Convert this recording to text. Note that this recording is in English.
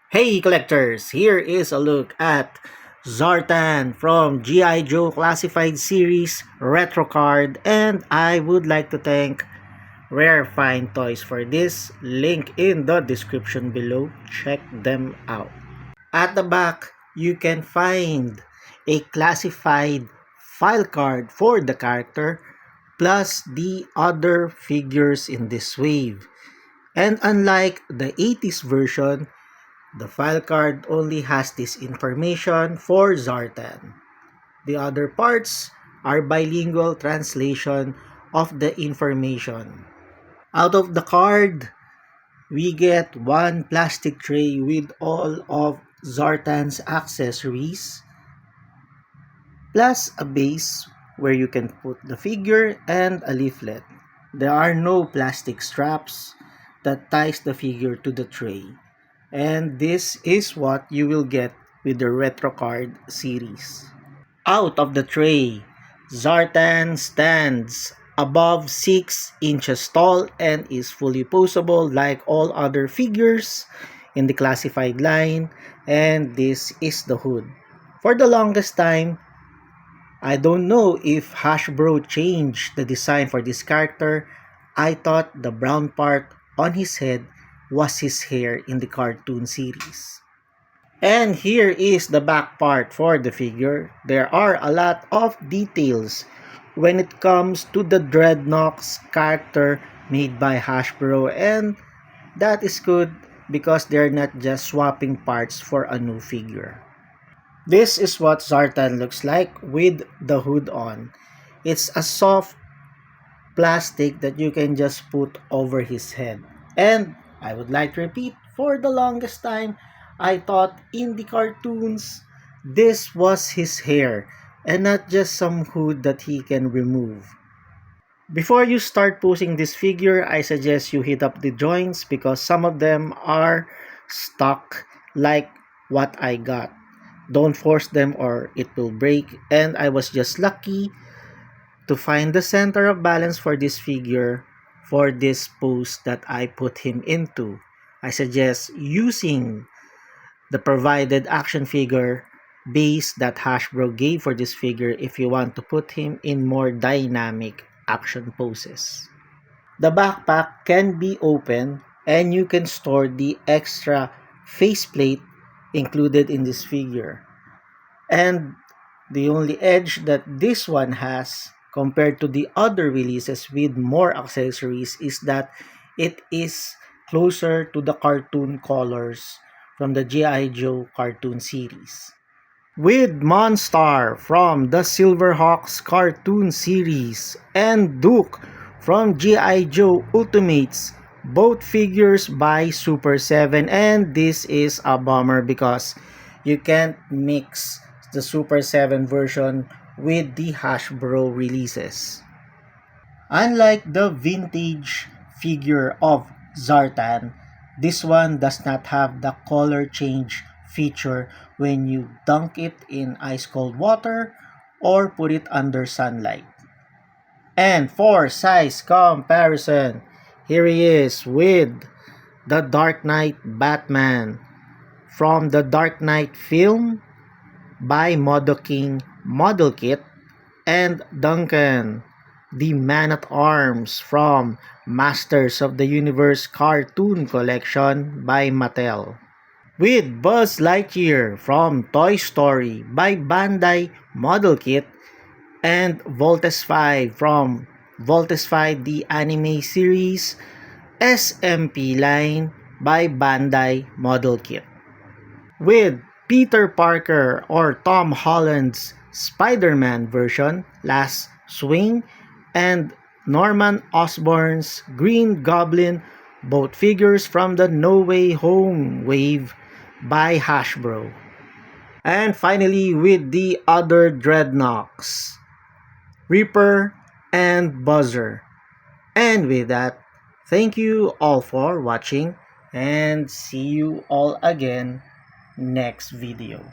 Hey collectors, here is a look at Zartan from G.I. Joe Classified Series Retro Card, and I would like to thank Rare Fine Toys for this. Link in the description below. Check them out. At the back, you can find a classified file card for the character plus the other figures in this wave. And unlike the 80s version, the file card only has this information for Zartan. The other parts are bilingual translation of the information. Out of the card, we get one plastic tray with all of Zartan's accessories, plus a base where you can put the figure and a leaflet. There are no plastic straps that ties the figure to the tray. And this is what you will get with the Retro Card series. Out of the tray, Zartan stands above 6 inches tall and is fully posable like all other figures in the classified line, and this is the hood. For the longest time, I don't know if Hasbro changed the design for this character. I thought the brown part on his head was his hair in the cartoon series. And here is the back part for the figure. There are a lot of details when it comes to the Dreadnoks character made by Hasbro, and that is good because they're not just swapping parts for a new figure. This is what Zartan looks like with the hood on. It's a soft plastic that you can just put over his head. And I would like to repeat, for the longest time, I thought in the cartoons, this was his hair and not just some hood that he can remove. Before you start posing this figure, I suggest you hit up the joints because some of them are stuck like what I got. Don't force them or it will break, and I was just lucky to find the center of balance for this figure for this pose that I put him into. I suggest using the provided action figure base that Hasbro gave for this figure if you want to put him in more dynamic action poses. The backpack can be open and you can store the extra faceplate included in this figure. And the only edge that this one has compared to the other releases with more accessories is that it is closer to the cartoon colors from the G.I. Joe cartoon series. With Monstar from the Silverhawks cartoon series and Duke from G.I. Joe Ultimates, both figures by Super 7, and this is a bummer because you can't mix the Super 7 version with the Hasbro releases. Unlike the vintage figure of Zartan, this one does not have the color change feature when you dunk it in ice cold water or put it under sunlight. And for size comparison, here he is with the Dark Knight Batman from the Dark Knight film by Modoking Model Kit, and Duncan, the Man-at-Arms from Masters of the Universe Cartoon Collection by Mattel. With Buzz Lightyear from Toy Story by Bandai Model Kit, and Voltes 5 from Voltes 5 the Anime Series SMP line by Bandai Model Kit. With Peter Parker or Tom Holland's Spider-Man version, Last Swing, and Norman Osborn's Green Goblin, both figures from the No Way Home wave by Hasbro. And finally, with the other Dreadnoks, Reaper and Buzzer. And with that, thank you all for watching and see you all again next video.